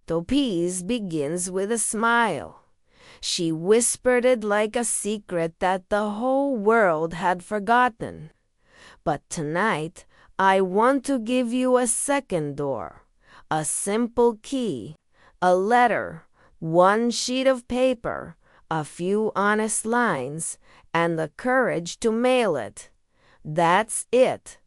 The piece begins with a smile. She whispered it like a secret that the whole world had forgotten. But tonight, I want to give you a second door, a simple key, a letter, one sheet of paper, a few honest lines, and the courage to mail it. That's it.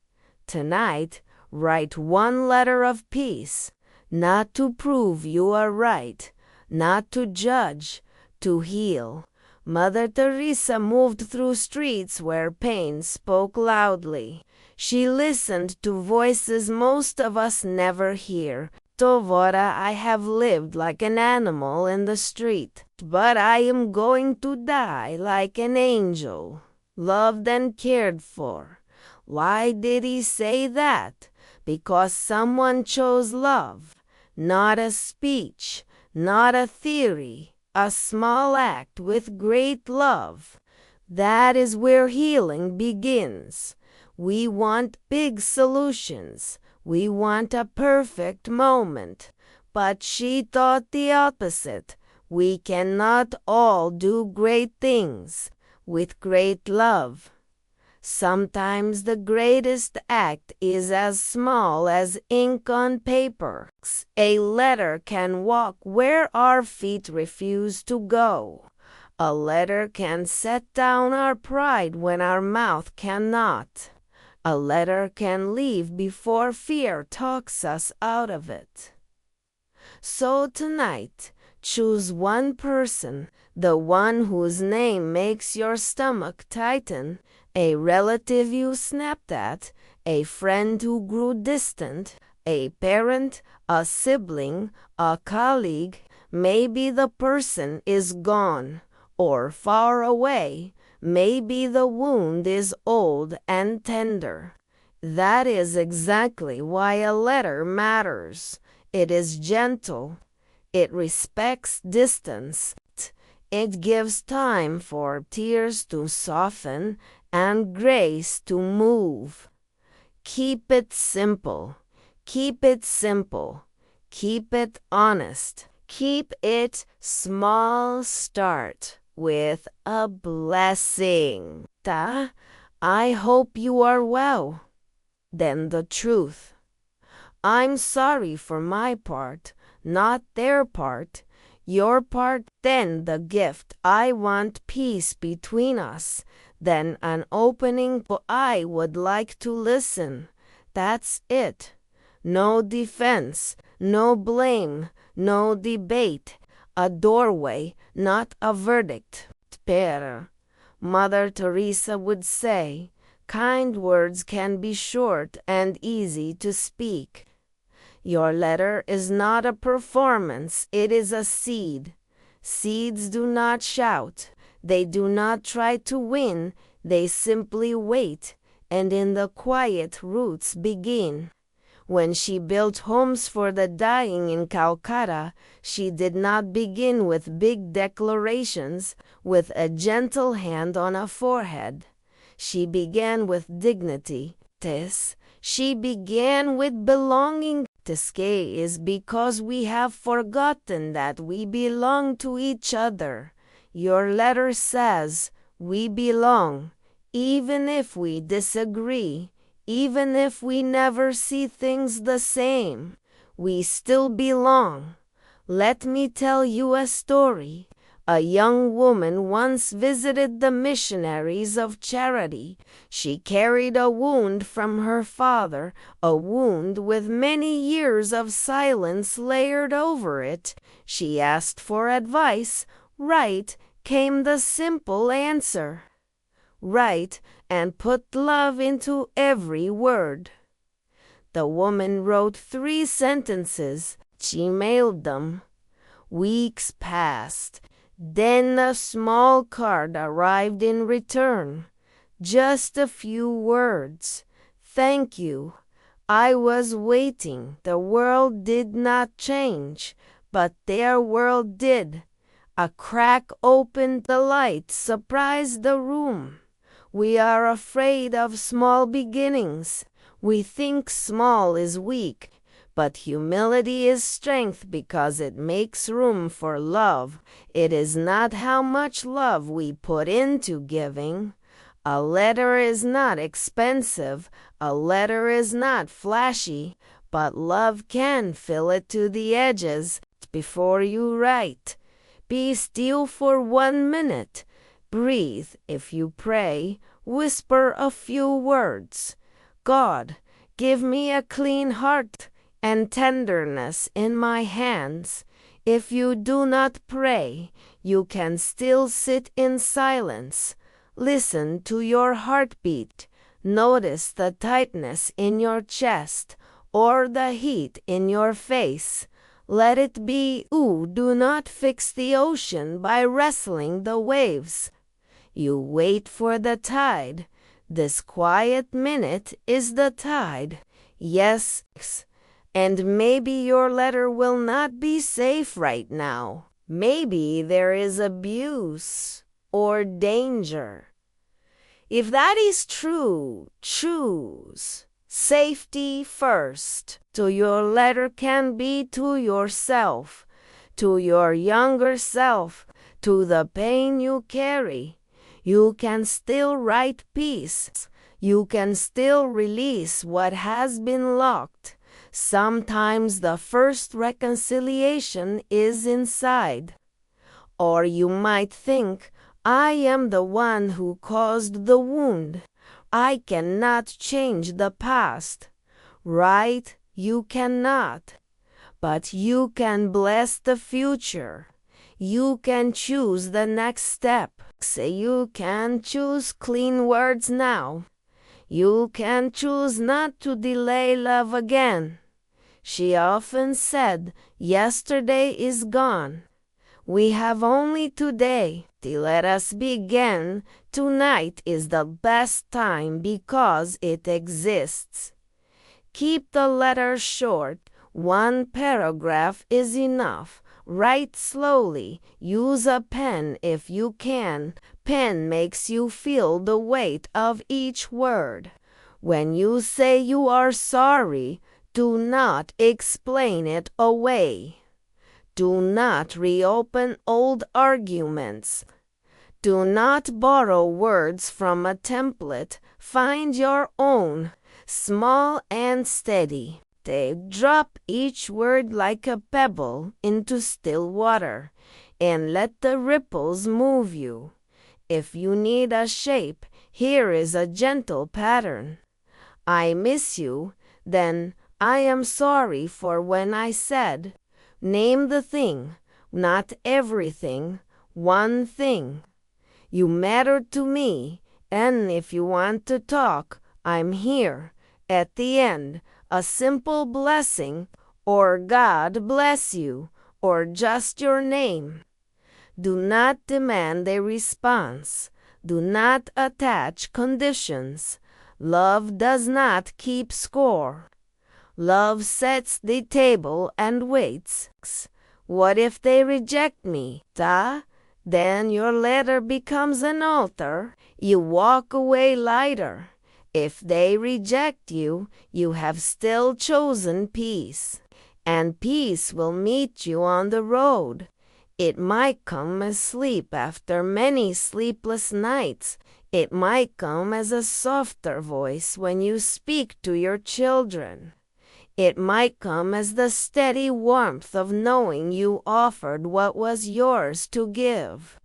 Tonight, write one letter of peace, not to prove you are right, not to judge, to heal. Mother Teresa moved through streets where pain spoke loudly. She listened to voices most of us never hear. Tovora, I have lived like an animal in the street, but I am going to die like an angel, loved and cared for. Why did he say that? Because someone chose love, not a speech, not a theory, a small act with great love. That is where healing begins. We want big solutions. We want a perfect moment. But she thought the opposite. We cannot all do great things with great love. Sometimes the greatest act is as small as ink on paper. A letter can walk where our feet refuse to go. A letter can set down our pride when our mouth cannot. A letter can leave before fear talks us out of it. So tonight, choose one person, the one whose name makes your stomach tighten, a relative you snapped at, a friend who grew distant, a parent, a sibling, a colleague. Maybe the person is gone or far away. Maybe the wound is old and tender. That is exactly why a letter matters. It is gentle. It respects distance. It gives time for tears to soften and grace to move. Keep it simple. Keep it simple. Keep it honest. Keep it small. Start with a blessing. I hope you are well. Then the truth. I'm sorry for my part, not their part. Your part, then the gift. I want peace between us. Then an opening. I would like to listen. That's it. No defense, no blame, no debate. A doorway, not a verdict. Spera. Mother Teresa would say, kind words can be short and easy to speak. Your letter is not a performance, it is a seed. Seeds do not shout. They do not try to win. They simply wait, and in the quiet roots begin. When she built homes for the dying in Calcutta, she did not begin with big declarations, with a gentle hand on a forehead. She began with dignity. She began with belonging. Tesque is because we have forgotten that we belong to each other. Your letter says we belong, even if we disagree, even if we never see things the same. We still belong. Let me tell you a story. A young woman once visited the missionaries of charity. She carried a wound from her father, a wound with many years of silence layered over it. She asked for advice. Write, came the simple answer. Write and put love into every word. The woman wrote 3 sentences. She mailed them. Weeks passed. Then a small card arrived in return. Just a few words. Thank you. I was waiting. The world did not change, but their world did. A crack opened, the light surprised the room. We are afraid of small beginnings. We think small is weak. But humility is strength because it makes room for love. It is not how much love we put into giving. A letter is not expensive. A letter is not flashy. But love can fill it to the edges. Before you write, be still for 1 minute. Breathe if you pray. Whisper a few words. God, give me a clean heart and tenderness in my hands. If you do not pray, you can still sit in silence. Listen to your heartbeat. Notice the tightness in your chest or the heat in your face. Let it be. Do not fix the ocean by wrestling the waves. You wait for the tide. This quiet minute is the tide. Yes, and maybe your letter will not be safe right now. Maybe there is abuse or danger. If that is true, choose safety first. To your letter can be to yourself, to your younger self, to the pain you carry. You can still write peace. You can still release what has been locked. Sometimes the first reconciliation is inside. Or you might think, I am the one who caused the wound. I cannot change the past. Right, you cannot. But you can bless the future. You can choose the next step. Say you can choose clean words now. You can choose not to delay love again. She often said, yesterday is gone. We have only today. Let us begin. Tonight is the best time because it exists. Keep the letter short. 1 paragraph is enough. Write slowly. Use a pen if you can. Pen makes you feel the weight of each word. When you say you are sorry, do not explain it away. Do not reopen old arguments. Do not borrow words from a template. Find your own, small and steady. Drop each word like a pebble into still water, and let the ripples move you. If you need a shape, here is a gentle pattern. I miss you, then I am sorry for when I said. Name the thing, not everything, one thing. You matter to me, and if you want to talk, I'm here. At the end, a simple blessing, or God bless you, or just your name. Do not demand a response. Do not attach conditions. Love does not keep score. Love sets the table and waits. What if they reject me? Then your letter becomes an altar. You walk away lighter. If they reject you, you have still chosen peace. And peace will meet you on the road. It might come as sleep after many sleepless nights. It might come as a softer voice when you speak to your children. It might come as the steady warmth of knowing you offered what was yours to give.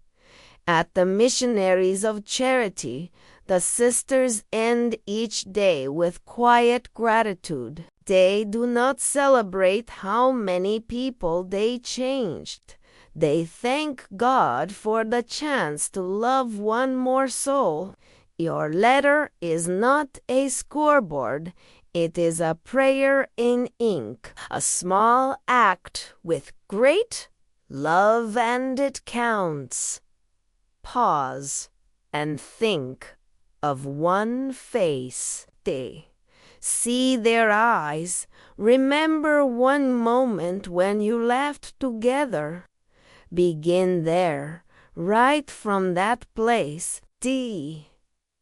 At the Missionaries of Charity, the sisters end each day with quiet gratitude. They do not celebrate how many people they changed. They thank God for the chance to love one more soul. Your letter is not a scoreboard. It is a prayer in ink, a small act with great love, and it counts. Pause and think of one face. See their eyes. Remember one moment when you laughed together. Begin there, right from that place.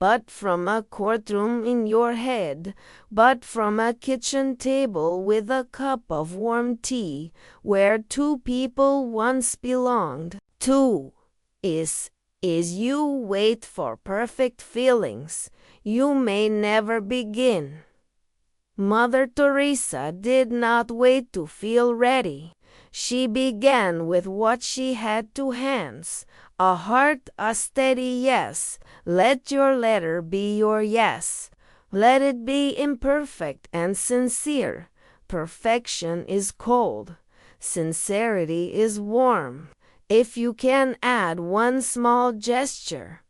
but from a courtroom in your head, but from a kitchen table with a cup of warm tea where two people once belonged. Two is you wait for perfect feelings. You may never begin. Mother Teresa did not wait to feel ready. She began with what she had to hands, a heart, a steady yes. Let your letter be your yes. Let it be imperfect and sincere. Perfection is cold. Sincerity is warm. If you can add one small gesture,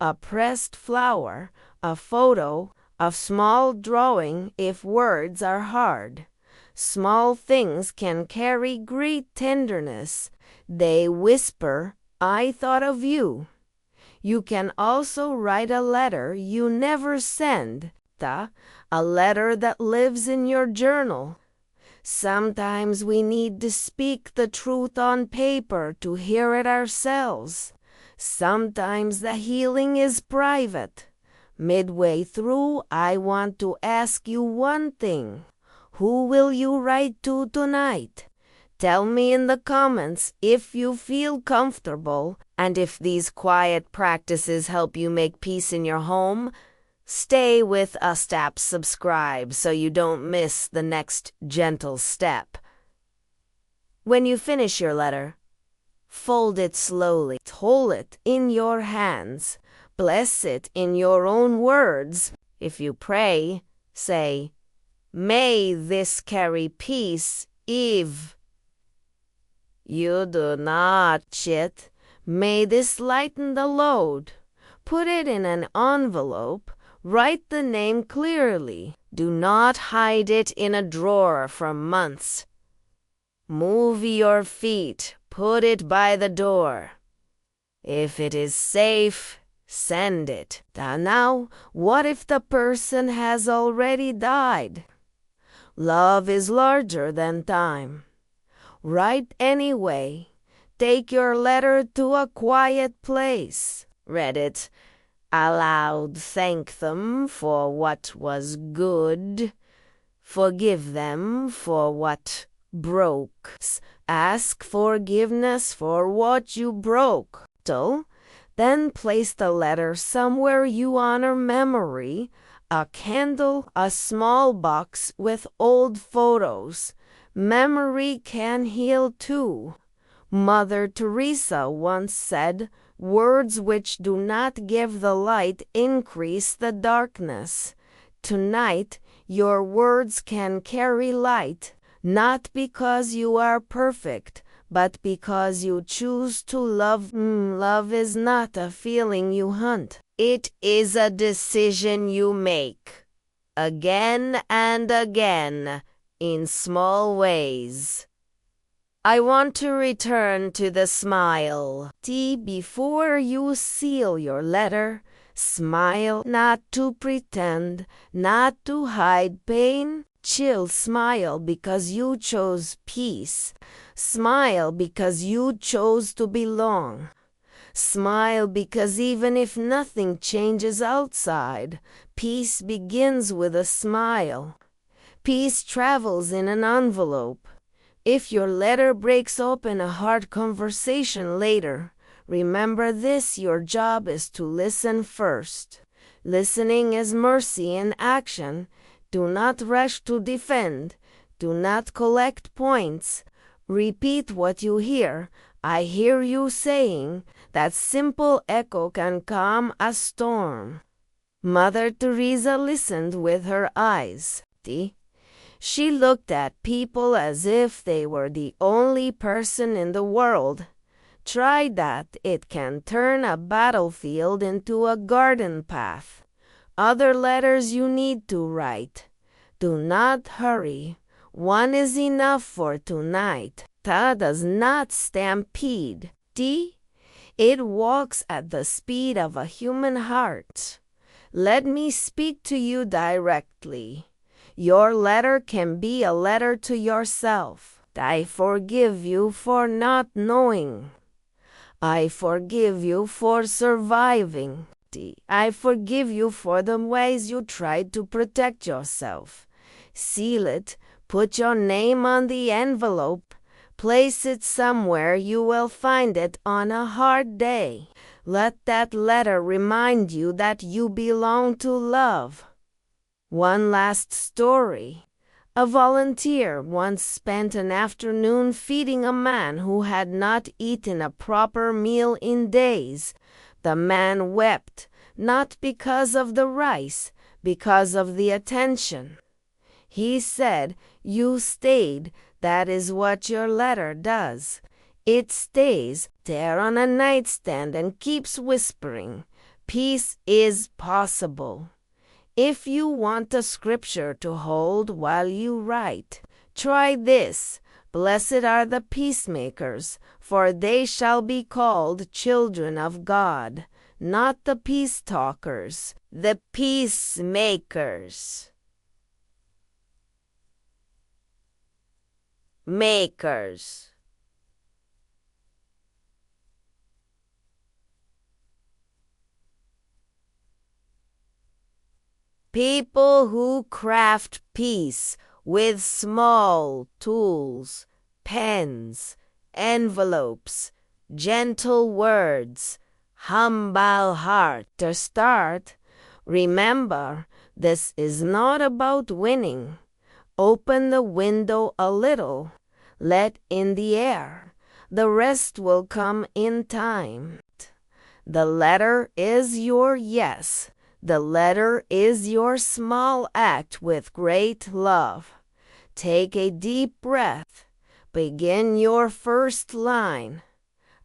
a pressed flower, a photo, a small drawing, if words are hard, small things can carry great tenderness. They whisper, I thought of you. You can also write a letter you never send, a letter that lives in your journal. Sometimes we need to speak the truth on paper to hear it ourselves. Sometimes the healing is private. Midway through, I want to ask you one thing. Who will you write to tonight? Tell me in the comments if you feel comfortable, and if these quiet practices help you make peace in your home. Stay with us, tap subscribe so you don't miss the next gentle step. When you finish your letter, fold it slowly, hold it in your hands, bless it in your own words. If you pray, say, may this carry peace, Eve. You do not cheat. May this lighten the load. Put it in an envelope. Write the name clearly. Do not hide it in a drawer for months. Move your feet. Put it by the door. If it is safe, send it. Now, what if the person has already died? Love is larger than time. Write anyway. Take your letter to a quiet place. Read it aloud. Thank them for what was good. Forgive them for what broke. Ask forgiveness for what you broke. Then place the letter somewhere you honor memory. A candle, a small box with old photos. Memory can heal too. Mother Teresa once said, words which do not give the light increase the darkness. Tonight, your words can carry light, not because you are perfect, but because you choose to love. Love is not a feeling you hunt. It is a decision you make, again and again, in small ways. I want to return to the smile. Before you seal your letter, smile, not to pretend, not to hide pain. Chill, smile because you chose peace. Smile because you chose to belong. Smile because even if nothing changes outside, peace begins with a smile. Peace travels in an envelope. If your letter breaks open a hard conversation later, remember this: your job is to listen first. Listening is mercy in action. Do not rush to defend. Do not collect points. Repeat what you hear. I hear you saying. That simple echo can calm a storm. Mother Teresa listened with her eyes. She looked at people as if they were the only person in the world. Try that. It can turn a battlefield into a garden path. Other letters you need to write. Do not hurry. One is enough for tonight. Ta does not stampede. It walks at the speed of a human heart. Let me speak to you directly. Your letter can be a letter to yourself. I forgive you for not knowing. I forgive you for surviving. safety. I forgive you for the ways you tried to protect yourself. Seal it, put your name on the envelope, place it somewhere you will find it on a hard day. Let that letter remind you that you belong to love. One last story. A volunteer once spent an afternoon feeding a man who had not eaten a proper meal in days. The man wept, not because of the rice, because of the attention. He said, "You stayed, that is what your letter does. It stays there on a nightstand and keeps whispering, 'Peace is possible.' If you want a scripture to hold while you write, try this. 'Blessed are the peacemakers, for they shall be called children of God.' Not the peace talkers, the peacemakers. Makers. People who craft peace with small tools, pens, envelopes, gentle words, humble heart. To start, remember, this is not about winning. Open the window a little, let in the air. The rest will come in time. The letter is your yes. The letter is your small act with great love. Take a deep breath. Begin your first line.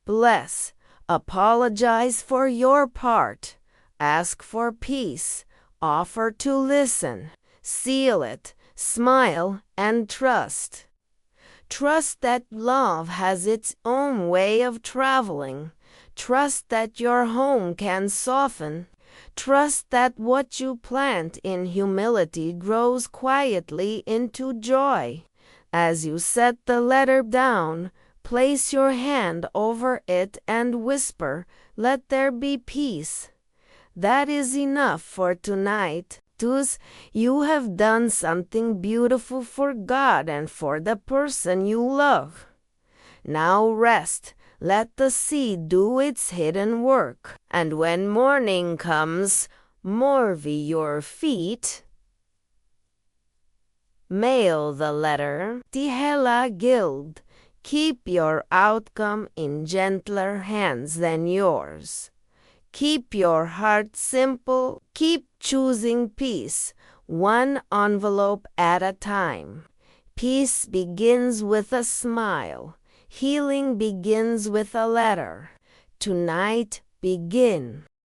Bless. Apologize for your part. Ask for peace. Offer to listen. Seal it. Smile and trust. Trust that love has its own way of traveling. Trust that your home can soften. Trust that what you plant in humility grows quietly into joy. As you set the letter down, place your hand over it and whisper, "Let there be peace." That is enough for tonight. Thus, you have done something beautiful for God and for the person you love. Now rest. Let the seed do its hidden work. And when morning comes, morvy your feet. Mail the letter. Tihela Guild. Keep your outcome in gentler hands than yours. Keep your heart simple. Keep choosing peace, one envelope at a time. Peace begins with a smile. Healing begins with a letter. Tonight, begin.